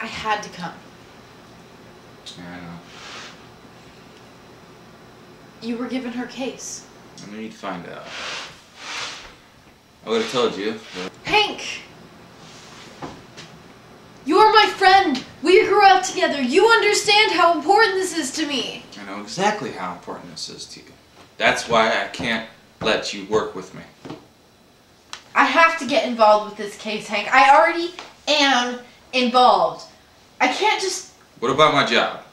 I had to come. Yeah, I know. You were given her case. I knew you'd find out. I would have told you. But... Hank! You're my friend! We grew up together. You understand how important this is to me. I know exactly how important this is to you. That's why I can't let you work with me. I have to get involved with this case, Hank. I already am involved. I can't just... What about my job?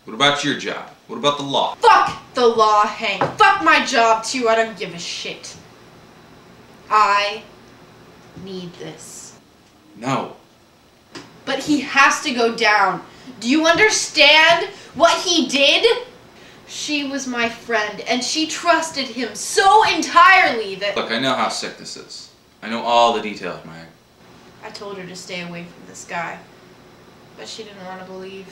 What about your job? What about the law? Fuck the law, Hank. Fuck my job, too. I don't give a shit. I need this. No. But he has to go down. Do you understand what he did? She was my friend, and she trusted him so entirely that... Look, I know how sick this is. I know all the details, Mike. I told her to stay away from this guy, but she didn't want to believe.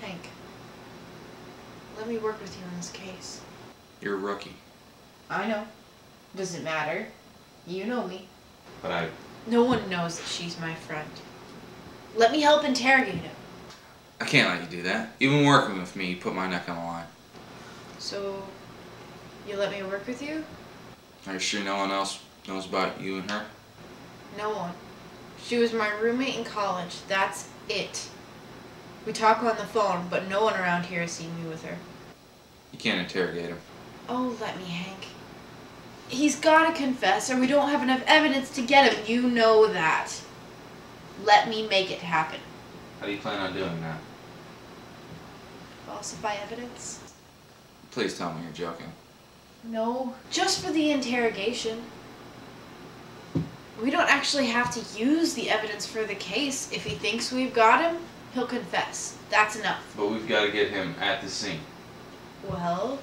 Hank, let me work with you on this case. You're a rookie. I know. Doesn't matter. You know me. But No one knows that she's my friend. Let me help interrogate him. I can't let you do that. Even working with me, you put my neck on the line. So, you let me work with you? Are you sure no one else knows about you and her? No one. She was my roommate in college. That's it. We talk on the phone, but no one around here has seen me with her. You can't interrogate him. Oh, let me, Hank. He's gotta confess, or we don't have enough evidence to get him. You know that. Let me make it happen. How do you plan on doing that? Falsify evidence? Please tell me you're joking. No, just for the interrogation. We don't actually have to use the evidence for the case. If he thinks we've got him, he'll confess. That's enough. But we've got to get him at the scene. Well,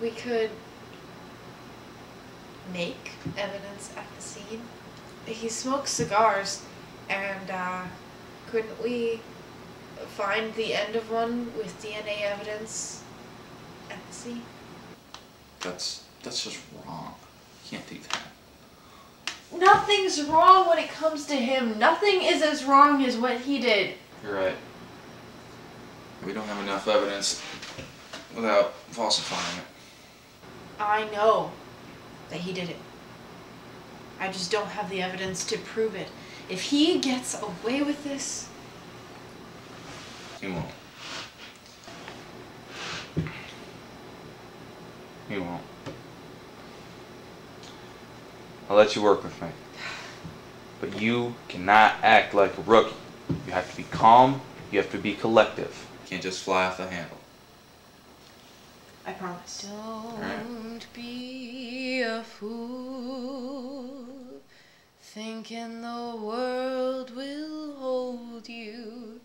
we could make evidence at the scene. He smokes cigars, and couldn't we find the end of one with DNA evidence at the scene? That's just wrong. You can't do that. Nothing's wrong when it comes to him. Nothing is as wrong as what he did. You're right. We don't have enough evidence without falsifying it. I know that he did it. I just don't have the evidence to prove it. If he gets away with this... He won't. He won't. I'll let you work with me. But you cannot act like a rookie. You have to be calm. You have to be collective. You can't just fly off the handle. I promise. Don't be a fool, thinking the world will hold you.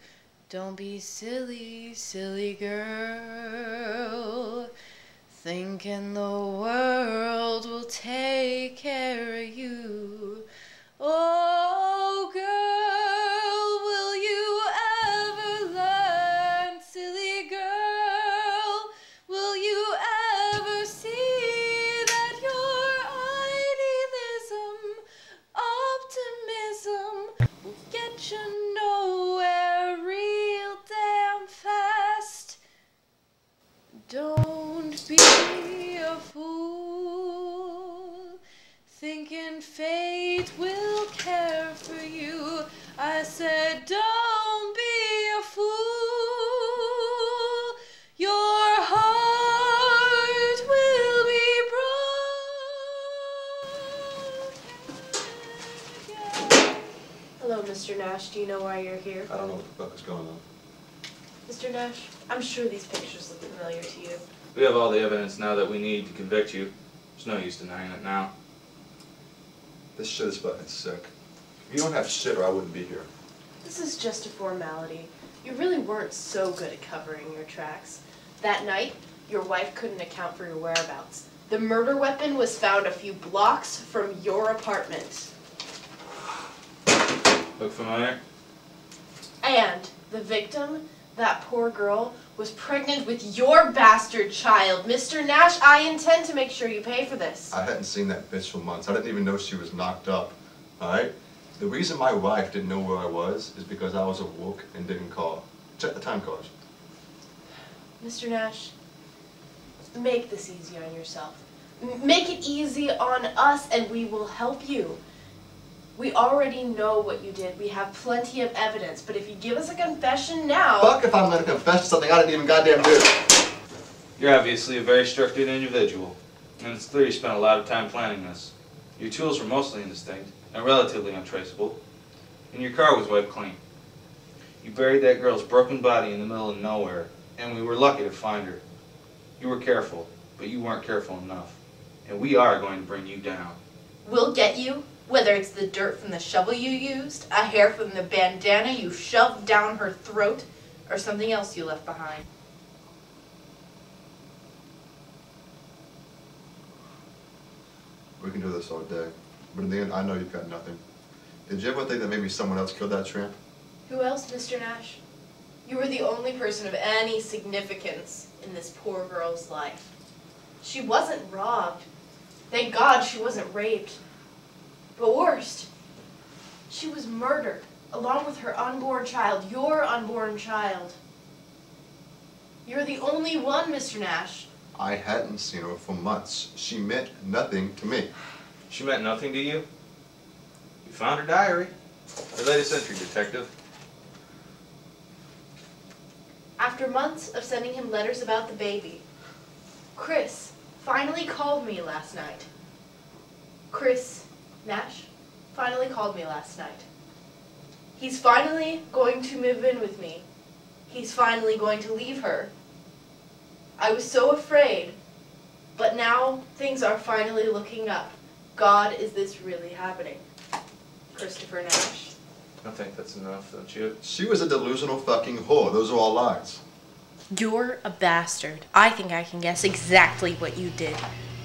Don't be silly, silly girl, thinking the world will take care of you. Oh, girl, will you ever learn, silly girl? Will you ever see that your idealism, optimism will get you nowhere real damn fast? Don't be a fool, thinking fate will care for you. I said don't be a fool, your heart will be broken. Hello, Mr. Nash. Do you know why you're here? I don't know what the fuck is going on. Mr. Nash, I'm sure these pictures look familiar to you. We have all the evidence now that we need to convict you. There's no use denying it now. This shit is fucking sick. You don't have shit or I wouldn't be here. This is just a formality. You really weren't so good at covering your tracks. That night, your wife couldn't account for your whereabouts. The murder weapon was found a few blocks from your apartment. Look familiar? And the victim That poor girl was pregnant with your bastard child. Mr. Nash, I intend to make sure you pay for this. I hadn't seen that bitch for months. I didn't even know she was knocked up. Alright? The reason my wife didn't know where I was is because I was awoke and didn't call. Check the time cards. Mr. Nash, make this easy on yourself. Make it easy on us and we will help you. We already know what you did. We have plenty of evidence. But if you give us a confession now... Fuck if I'm gonna confess to something I didn't even goddamn do. You're obviously a very structured individual, and it's clear you spent a lot of time planning this. Your tools were mostly indistinct and relatively untraceable, and your car was wiped clean. You buried that girl's broken body in the middle of nowhere, and we were lucky to find her. You were careful, but you weren't careful enough, and we are going to bring you down. We'll get you, whether it's the dirt from the shovel you used, a hair from the bandana you shoved down her throat, or something else you left behind. We can do this all day. But in the end, I know you've got nothing. Did you ever think that maybe someone else killed that tramp? Who else, Mr. Nash? You were the only person of any significance in this poor girl's life. She wasn't robbed. Thank God she wasn't raped. But worst, she was murdered, along with her unborn child, your unborn child. You're the only one, Mr. Nash. I hadn't seen her for months. She meant nothing to me. She meant nothing to you? You found her diary. Her latest entry, detective. After months of sending him letters about the baby, Chris finally called me last night. Chris Nash finally called me last night. He's finally going to move in with me. He's finally going to leave her. I was so afraid, but now things are finally looking up. God, is this really happening? Christopher Nash. I think that's enough, don't you? She was a delusional fucking whore. Those are all lies. You're a bastard. I think I can guess exactly what you did.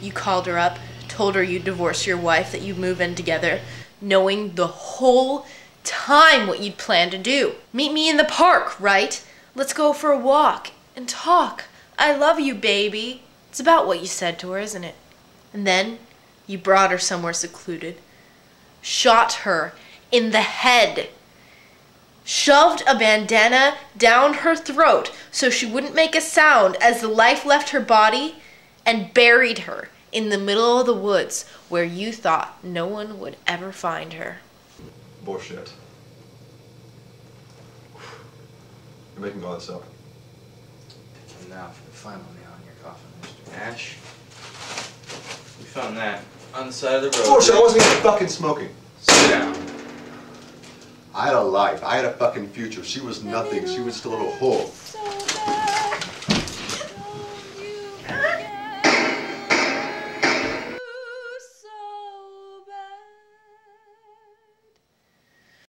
You called her up, told her you'd divorce your wife, that you'd move in together, knowing the whole time what you'd planned to do. Meet me in the park, right? Let's go for a walk and talk. I love you, baby. It's about what you said to her, isn't it? And then you brought her somewhere secluded, shot her in the head, shoved a bandana down her throat so she wouldn't make a sound as the life left her body, and buried her in the middle of the woods where you thought no one would ever find her. Bullshit. You're making all this up. And now for the final nail in your coffin, Mr. Nash. We found that on the side of the road. Bullshit, I wasn't even fucking smoking. Sit down. I had a life. I had a fucking future. She was nothing. She was just a little whore.